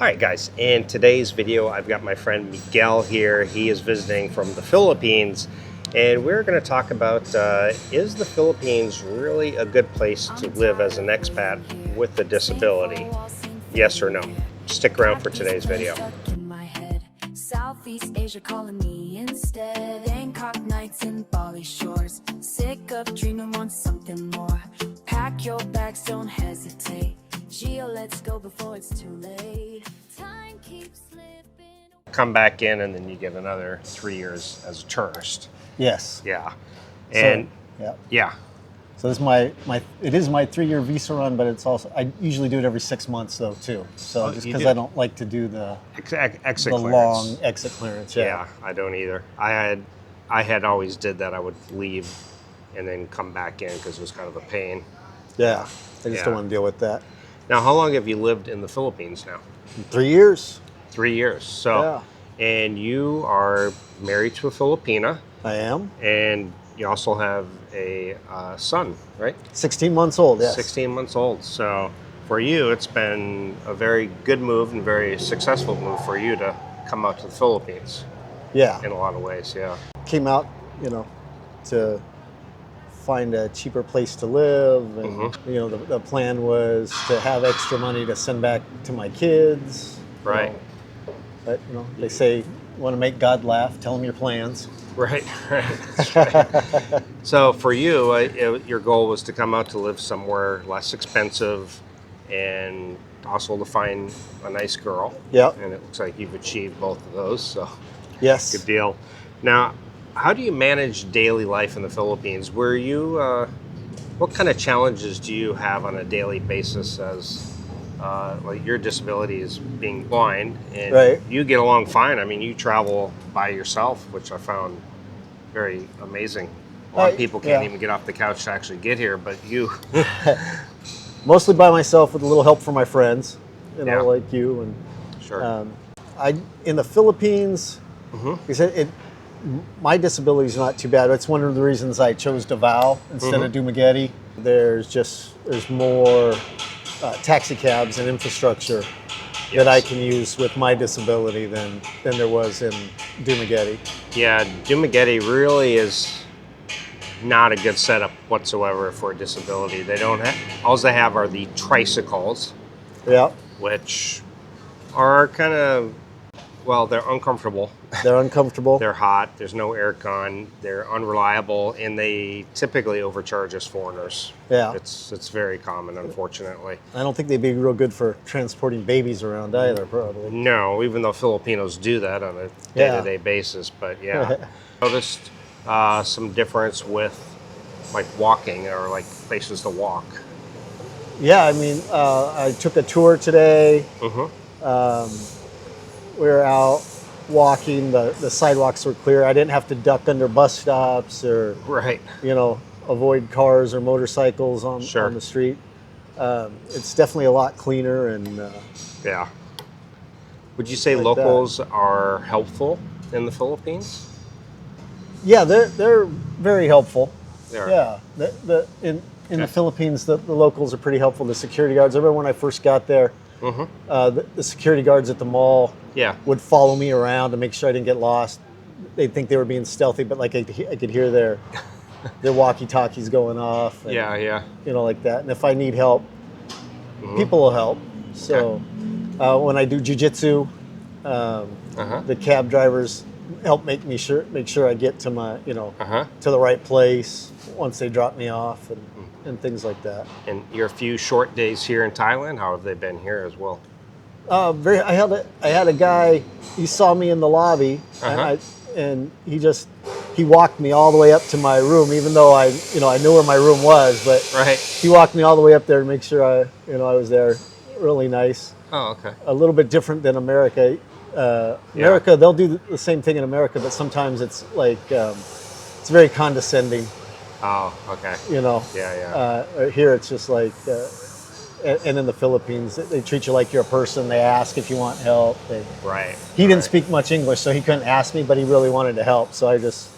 All right, guys, in today's video, I've got my friend Miguel here. He is visiting from the Philippines, and we're going to talk about is the Philippines really a good place to live as an expat with a disability? Yes or no? Stick around for today's video. Southeast Asia calling me instead. Bangkok nights and Bali shores. Sick of dreaming, want something more. Pack your bags, don't hesitate. Gio, let's go before it's too late. Time keeps slipping. Come back in, and then you get another 3 years as a tourist. Yes. Yeah, and yeah. So this is it is my 3-year visa run, but it's also I usually do it every 6 months though too. So just because I don't like to do the exit the clearance. long exit clearance. Yeah, I don't either. I had always did that. I would leave and then come back in because it was kind of a pain. Yeah, I just don't want to deal with that. Now, how long have you lived in the Philippines now? 3 years. 3 years. So, and you are married to a Filipina. I am. And you also have a son, right? 16 months old, yes. 16 months old. So for you, it's been a very good move and very successful move for you to come out to the Philippines. Yeah. In a lot of ways, yeah. Came out, to find a cheaper place to live. And, the plan was to have extra money to send back to my kids. Right. But, they say, want to make God laugh, tell him your plans. Right. That's right. So for you, your goal was to come out to live somewhere less expensive and also to find a nice girl. Yeah. And it looks like you've achieved both of those, so yes. Good deal. Now, how do you manage daily life in the Philippines? Were you, what kind of challenges do you have on a daily basis as like your disability is being blind, and you get along fine? I mean, you travel by yourself, which I found very amazing. A lot of people can't even get off the couch to actually get here, but you... Mostly by myself with a little help from my friends, like you. And sure. In the Philippines, my disability is not too bad. It's one of the reasons I chose Davao instead of Dumaguete. There's more taxi cabs and infrastructure that I can use with my disability than there was in Dumaguete. Yeah, Dumaguete really is not a good setup whatsoever for a disability. They don't have, all they have are the tricycles, which are kind of, well, they're uncomfortable. They're uncomfortable. They're hot. There's no aircon. They're unreliable, and they typically overcharge us foreigners. Yeah, it's very common, unfortunately. I don't think they'd be real good for transporting babies around either, probably. No, even though Filipinos do that on a day-to-day basis, but yeah. Noticed some difference with like walking or like places to walk. Yeah, I mean, I took a tour today. We were out walking, the sidewalks were clear. I didn't have to duck under bus stops or, avoid cars or motorcycles on the street. It's definitely a lot cleaner and yeah. Would you say like locals are helpful in the Philippines? Yeah, they're very helpful. They are. Yeah, in the Philippines, the locals are pretty helpful. The security guards. I remember when I first got there, the security guards at the mall would follow me around to make sure I didn't get lost. They'd think they were being stealthy, but like I could hear their walkie-talkies going off. And, like that. And if I need help, people will help. So when I do jiu-jitsu, the cab drivers help make sure I get to my to the right place once they drop me off and things like that. And your few short days here in Thailand, how have they been here as well? I had a guy. He saw me in the lobby, and he walked me all the way up to my room, even though I knew where my room was. But he walked me all the way up there to make sure I was there. Really nice. Oh, okay. A little bit different than America. America, they'll do the same thing in America, but sometimes it's like it's very condescending. Oh, okay. Here it's just like, and in the Philippines, they treat you like you're a person. They ask if you want help. He didn't speak much English, so he couldn't ask me, but he really wanted to help. So I just,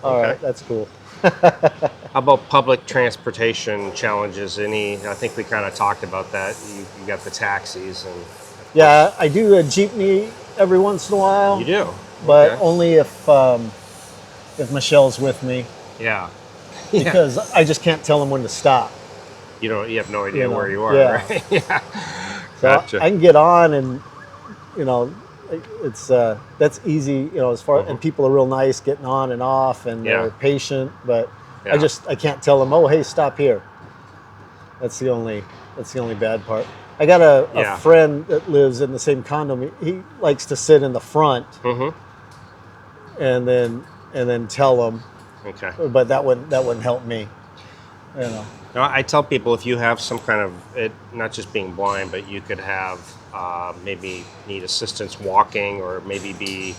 all right, that's cool. How about public transportation challenges? I think we kind of talked about that. You got the taxis, and Yeah, I do a jeepney every once in a while. You do? But Okay. only if Michelle's with me. Yeah. Because I just can't tell them when to stop. You have no idea where you are, yeah. right? Yeah. So Gotcha. I can get on and, it's that's easy, as far, and people are real nice getting on and off, and they're patient, but I can't tell them, oh, hey, stop here. That's the only bad part. I got a friend that lives in the same condo. He likes to sit in the front and then tell them. Okay. But that wouldn't help me. Now, I tell people if you have some kind of it, not just being blind, but you could have maybe need assistance walking, or maybe be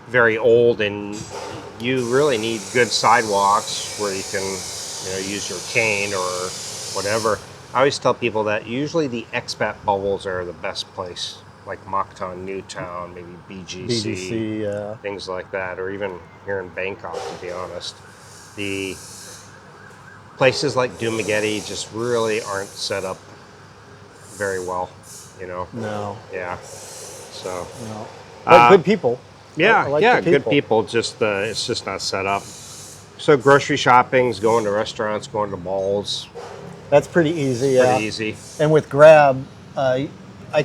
very old and you really need good sidewalks where you can use your cane or whatever. I always tell people that usually the expat bubbles are the best place, like Mactan, Newtown, maybe BGC, things like that, or even here in Bangkok, to be honest. The places like Dumaguete just really aren't set up very well, No. Yeah. So. No. But good people. Yeah, I like the good people. Just it's just not set up. So grocery shopping's going to restaurants, going to malls. That's pretty easy. Pretty easy. And with Grab, I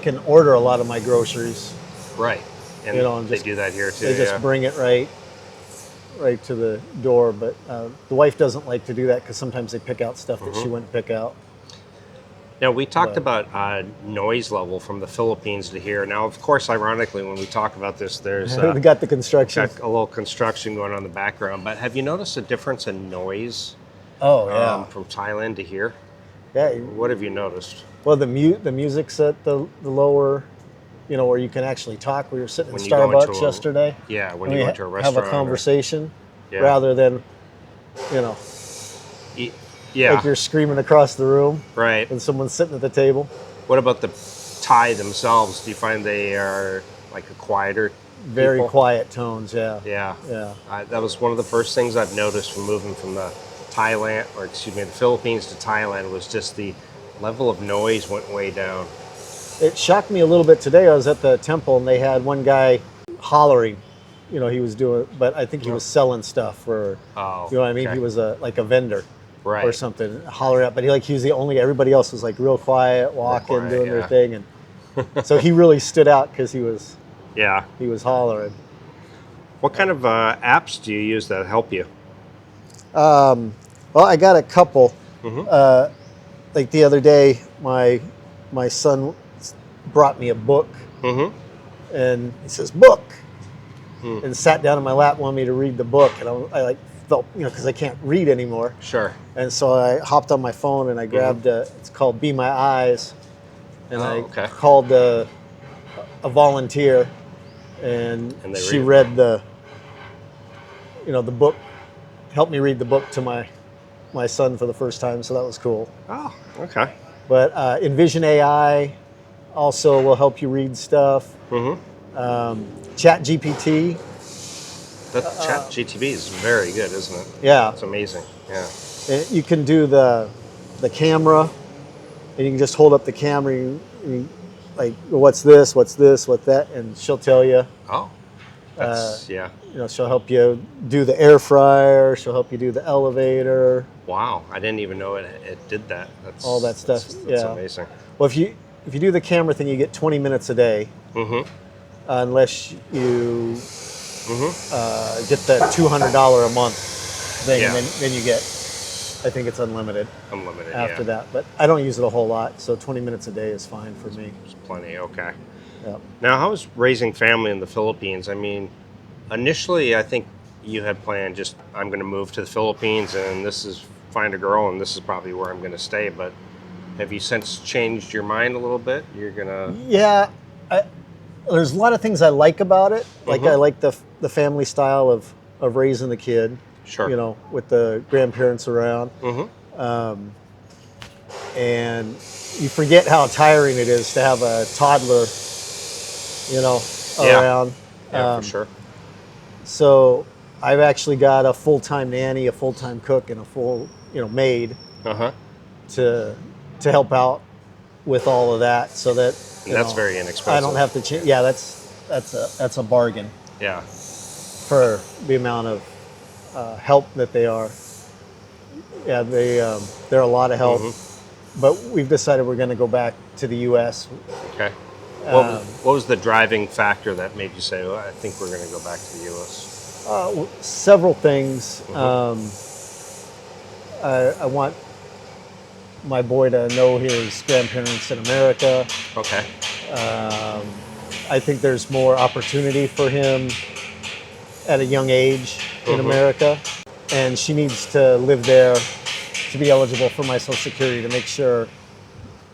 can order a lot of my groceries. Right. And and they do that here too. They just bring it right to the door. But the wife doesn't like to do that because sometimes they pick out stuff that she wouldn't pick out. Now, we talked about noise level from the Philippines to here. Now, of course, ironically, when we talk about this, there's we got the construction. Got a little construction going on in the background. But have you noticed a difference in noise? Oh, yeah. From Thailand to here? Yeah. What have you noticed? Well, the music's at the lower, where you can actually talk. We were sitting in Starbucks yesterday. Yeah, when you go to a restaurant. Have a conversation rather than, like you're screaming across the room. Right. And someone's sitting at the table. What about the Thai themselves? Do you find they are like a quieter Very people? Quiet tones, yeah. Yeah. Yeah. That was one of the first things I've noticed from moving from the Philippines to Thailand was just the level of noise went way down. It shocked me a little bit today. I was at the temple and they had one guy hollering. He was doing, but I think he was selling stuff for, you know what I mean? Okay. He was like a vendor. Right. Or something, hollering out. But he was the only, everybody else was like real quiet, walking, doing their thing. And so he really stood out because he was hollering. What kind of apps do you use that help you? Well, I got a couple. Like the other day, my son brought me a book, and he says, "Book," and sat down in my lap, wanted me to read the book, and I felt, because I can't read anymore. Sure. And so I hopped on my phone and I grabbed it's called Be My Eyes, and I called a volunteer, and she read the book, helped me read the book to my son for the first time, so that was cool. Oh, okay. But Envision AI also will help you read stuff. Chat GPT. That Chat GTP is very good, isn't it? Yeah. It's amazing. Yeah. And you can do the camera, and you can just hold up the camera, and like, what's this, what's that, and she'll tell you. Oh, that's, she'll help you do the air fryer, she'll help you do the elevator. Wow, I didn't even know it did that. That's all that stuff. That's amazing. Well, if you do the camera thing, you get 20 minutes a day, unless you get the $200 a month thing, and then you get, I think it's unlimited. Unlimited, after that. But I don't use it a whole lot, so 20 minutes a day is fine for me. It's plenty, okay. Yeah. Now, how is raising family in the Philippines? I mean, initially, I think you had planned just, I'm going to move to the Philippines, and this is find a girl, and this is probably where I'm going to stay. But have you since changed your mind a little bit? You're going to... Yeah. There's a lot of things I like about it. Like I like the family style of raising the kid. Sure. With the grandparents around. And you forget how tiring it is to have a toddler, around. Yeah, for sure. So I've actually got a full-time nanny, a full-time cook, and a full, maid to help out with all of that, so that that's very inexpensive. I don't have to change. Yeah, that's a bargain. Yeah. For the amount of help that they are. Yeah, they're a lot of help. But we've decided we're going to go back to the U.S. Okay. What was the driving factor that made you say, well, I think we're going to go back to the U.S.? Several things. I want my boy to know his grandparents in America. Okay. I think there's more opportunity for him at a young age in America. And she needs to live there to be eligible for my Social Security, to make sure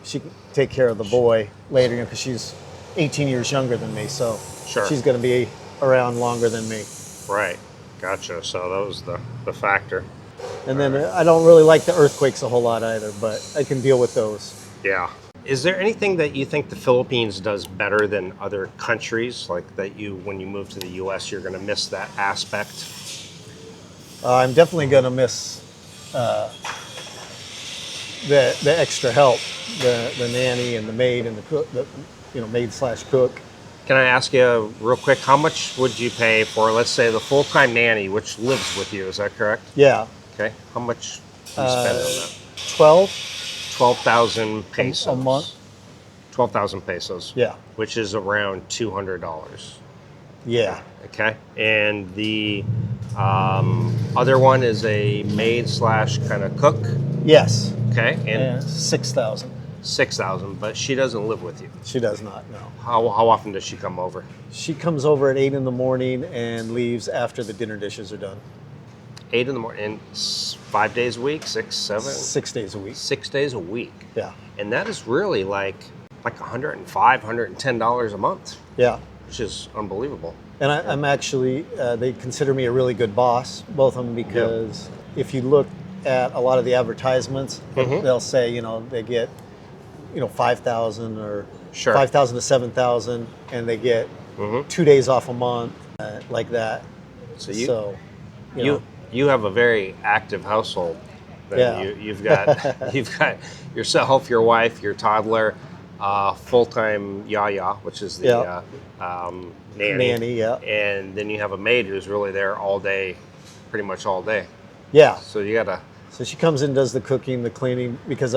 she can take care of the boy later, because she's 18 years younger than me, so she's going to be around longer than me. Right, gotcha. So that was the factor. And then I don't really like the earthquakes a whole lot either, but I can deal with those. Yeah. Is there anything that you think the Philippines does better than other countries, like that when you move to the U.S., you're going to miss that aspect? I'm definitely going to miss the extra help, the nanny and the maid and the cook, maid/cook. Can I ask you real quick, how much would you pay for, let's say, the full-time nanny, which lives with you? Is that correct? Yeah. Okay. How much do you spend on that? 12,000 pesos a month. 12,000 pesos. Yeah. Which is around $200. Yeah. Okay. And the other one is a maid/kind of cook. Yes. Okay. And 6,000. 6,000, but she doesn't live with you. She does not. No. How often does she come over? She comes over at 8 in the morning and leaves after the dinner dishes are done. 8 in the morning, and 5 days a week, 6, 7? 6 days a week. 6 days a week. Yeah. And that is really like $105, $110 a month. Yeah. Which is unbelievable. And I'm actually, they consider me a really good boss, both of them, because if you look at a lot of the advertisements, they'll say, they get, 5,000 or 5,000 to 7,000, and they get 2 days off a month, like that. So you have a very active household. Yeah. You've got yourself, your wife, your toddler, full-time yaya, which is the nanny, and then you have a maid who's really there all day, pretty much all day. Yeah. So you gotta. So she comes in, does the cooking, the cleaning, because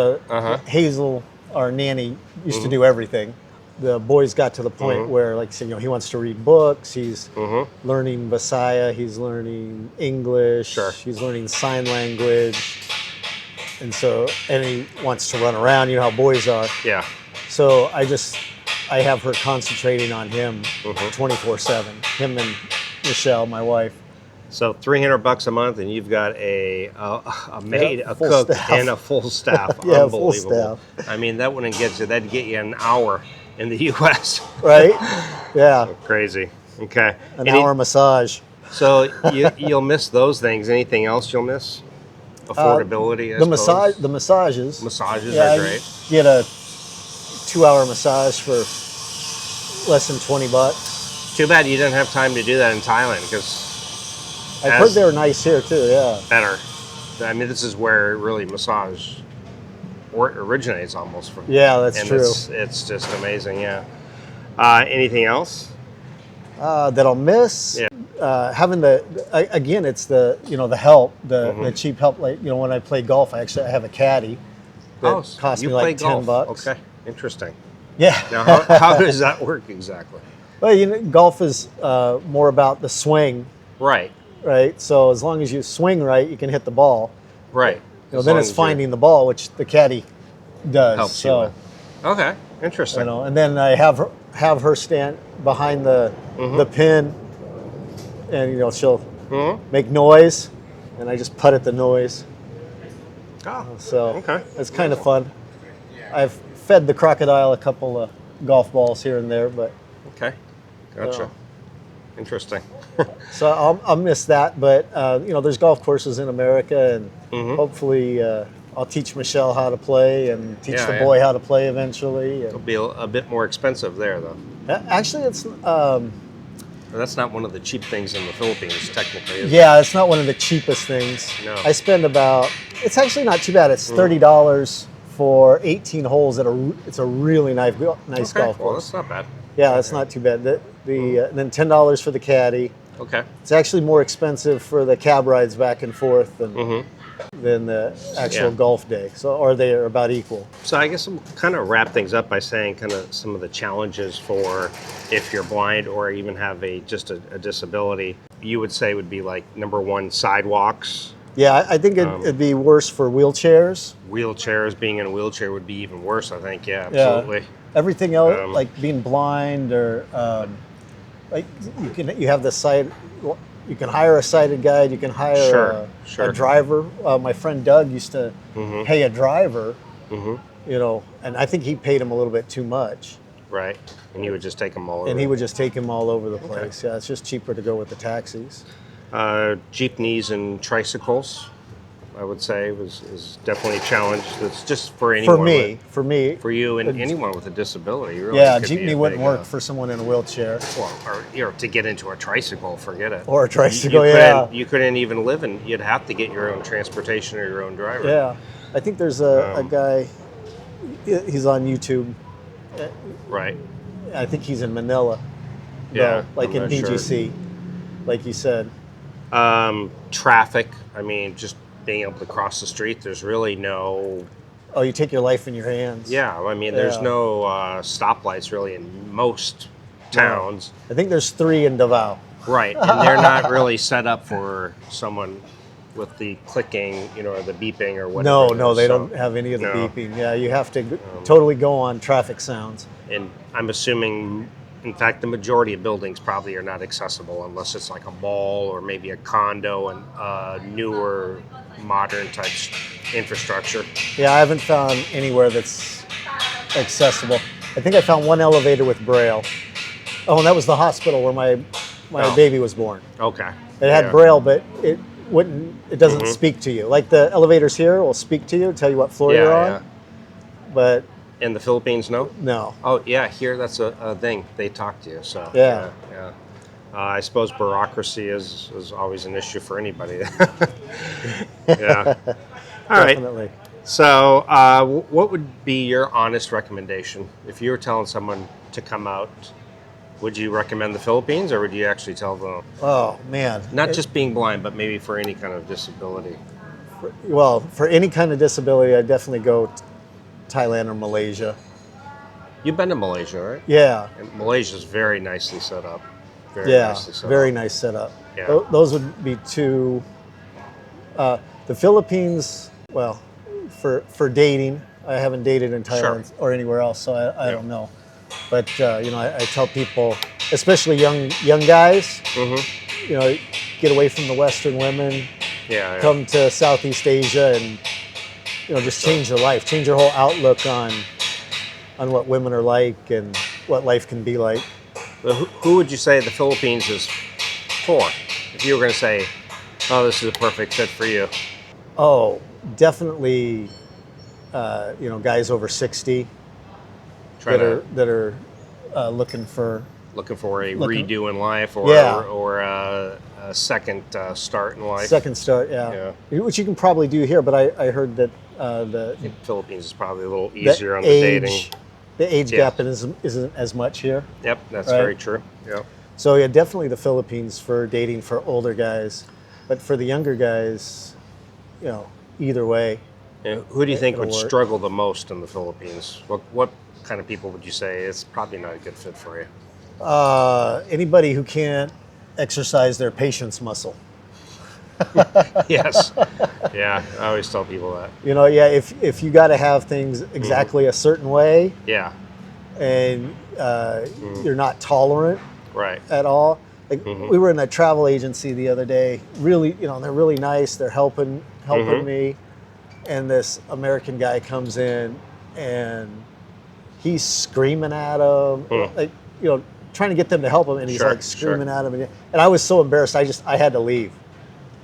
Hazel, our nanny, used to do everything. The boys got to the point where, like I said, he wants to read books. He's learning Visaya. He's learning English. He's learning sign language. And he wants to run around. You know how boys are. Yeah. So I have her concentrating on him 24/7. Him and Michelle, my wife. So $300 a month, and you've got a maid, a cook, and a full staff. Yeah, Unbelievable. full staff. I mean, that wouldn't get you. That'd get you an hour in the U.S. Right? Yeah. So crazy. Okay. An hour massage. So you'll miss those things. Anything else you'll miss? Affordability. The massages. Massages are great. You get a 2-hour massage for less than $20. Too bad you didn't have time to do that in Thailand, because I've heard they were nice here too. Yeah. Better. I mean, this is where really massage originates almost from. Yeah, that's true. It's just amazing. Yeah. Anything else that I'll miss? Yeah. Having again, it's the the help, the cheap help. Like when I play golf, I have a caddy that costs me like $10. Okay, interesting. Yeah. Now, how does that work exactly? Well, golf is more about the swing. Right. Right. So as long as you swing right, you can hit the ball. Right. Then it's finding the ball, which the caddy does. Helps you with. Okay. Interesting. And then I have her stand behind the pin, and she'll make noise, and I just putt at the noise. Oh. So it's kind of fun. I've fed the crocodile a couple of golf balls here and there, but okay, gotcha. Interesting. So I'll miss that, but there's golf courses in America, and hopefully I'll teach Michelle how to play and teach the boy how to play eventually. It'll be a bit more expensive there, though. Actually, it's that's not one of the cheap things in the Philippines, technically. Is it? It's not one of the cheapest things. No. I spend it's actually not too bad. It's $30 for 18 holes it's a really nice golf Well, course. that's not bad. Yeah, that's not too bad. Then $10 for the caddy. Okay. It's actually more expensive for the cab rides back and forth than the actual golf day. So, or they are about equal. So I guess we'll kind of wrap things up by saying kind of some of the challenges for if you're blind or even have just a disability. You would say would be like number one, sidewalks. Yeah, I think it'd be worse for wheelchairs. Wheelchairs, being in a wheelchair would be even worse, I think. Yeah, absolutely. Yeah. Everything else, like being blind or like you have the sight. You can hire a sighted guide. You can hire a driver. My friend Doug used to pay a driver. You know, and I think he paid him a little bit too much. Right, and he would just take them all over. And he would just take him all over the place. Yeah, it's just cheaper to go with the taxis. Jeepneys and tricycles, I would say, is definitely a challenge. It's just for anyone. For you and anyone with a disability. Really, yeah, jeepney wouldn't work for someone in a wheelchair. Or to get into a tricycle, forget it. Or a tricycle, you couldn't even live in. You'd have to get your own transportation or your own driver. Yeah, I think there's a guy. He's on YouTube. Right. I think he's in Manila. Yeah, like in BGC, like you said. Traffic. I mean, just being able to cross the street. There's really no. Oh, you take your life in your hands. Yeah, I mean, there's no stoplights really in most towns. I think there's 3 in Davao. Right, and they're not really set up for someone with the clicking, or the beeping or whatever. No, they don't have any of the beeping. Yeah, you have to totally go on traffic sounds. And I'm assuming, in fact, the majority of buildings probably are not accessible unless it's like a mall or maybe a condo and newer, modern type infrastructure. Yeah, I haven't found anywhere that's accessible. I think I found one elevator with Braille. Oh, and that was the hospital where my baby was born. Okay. It had Braille, but it doesn't speak to you. Like the elevators here will speak to you, tell you what floor you're on. Yeah. But in the Philippines, no? No. Oh, yeah, here that's a thing. They talk to you, so. Yeah. I suppose bureaucracy is always an issue for anybody. Yeah. All right. Definitely. So what would be your honest recommendation? If you were telling someone to come out, would you recommend the Philippines, or would you actually tell them? Oh, man. Not just being blind, but maybe for any kind of disability. Well, for any kind of disability, I'd definitely go Thailand or Malaysia. You've been to Malaysia, right? Yeah. And Malaysia's very nicely set up. Very nice setup. Yeah. Those would be two. The Philippines, well, for dating, I haven't dated in Thailand or anywhere else, so I don't know. But I tell people, especially young guys, get away from the Western women. Come to Southeast Asia and just change your life, change your whole outlook on what women are like and what life can be like. Who would you say the Philippines is for? If you were going to say, "Oh, this is a perfect fit for you." Oh, definitely. Guys over 60 that are looking for a redo in life, or a second start in life. Second start, yeah. Which you can probably do here, but I heard that the Philippines is probably a little easier on the dating. The age gap isn't as much here. Yep, that's very true. Yep. So yeah, definitely the Philippines for dating for older guys, but for the younger guys, either way. And who do you think would struggle the most in the Philippines? What kind of people would you say it's probably not a good fit for you? Anybody who can't exercise their patience muscle. Yes. Yeah, I always tell people that. If you got to have things exactly a certain way. Yeah. And you're not tolerant. Right. At all. Like we were in a travel agency the other day. Really, they're really nice. They're helping me. And this American guy comes in and he's screaming at him, trying to get them to help him, and he's screaming at him. And I was so embarrassed. I had to leave.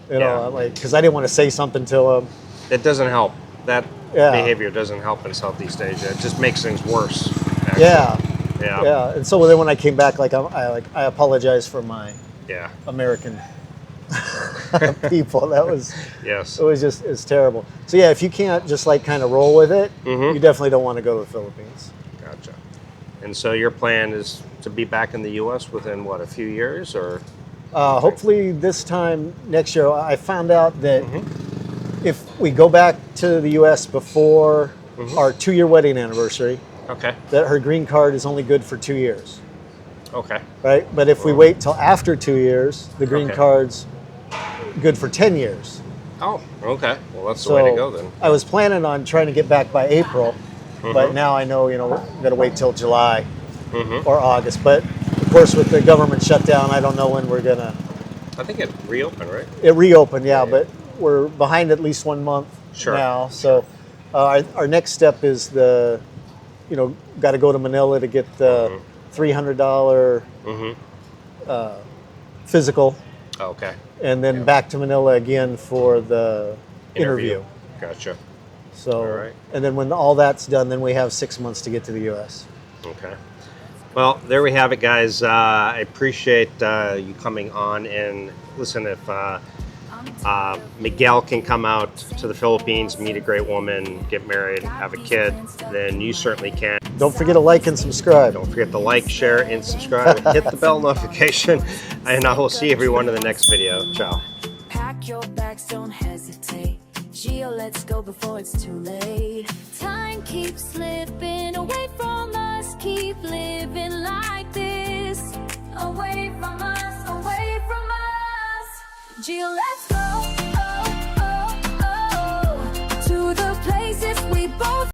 Because I didn't want to say something to him. It doesn't help. That behavior doesn't help in Southeast Asia. It just makes things worse. Actually. Yeah. And so then when I came back, I apologized for my American people. That was Yes. it's terrible. So yeah, if you can't just like kind of roll with it, you definitely don't want to go to the Philippines. Gotcha. And so your plan is to be back in the U.S. within what, a few years, or? Hopefully this time next year. I found out that if we go back to the U.S. before our 2-year wedding anniversary, Okay. that her green card is only good for 2 years. Okay. Right? But if we wait till after 2 years, the green Okay. card's good for 10 years. Oh, okay. Well, that's the way to go then. I was planning on trying to get back by April, but now I know, we're going to wait till July or August. But of course, with the government shutdown, I don't know when we're going to. I think it reopened, right? It reopened, yeah, but we're behind at least 1 month now. So our next step is got to go to Manila to get the $300 physical. Okay. And then back to Manila again for the interview. Gotcha. So, All right. and then when all that's done, then we have 6 months to get to the U.S. Okay. Well, there we have it, guys. I appreciate you coming on. And listen, if Miguel can come out to the Philippines, meet a great woman, get married, have a kid, then you certainly can. Don't forget to like and subscribe. Don't forget to like, share, and subscribe. Hit the bell notification. And I will see everyone in the next video. Ciao. Pack your bags, don't hesitate. Gio, let's go before it's too late. Time keeps slipping away from us. Keep living like this.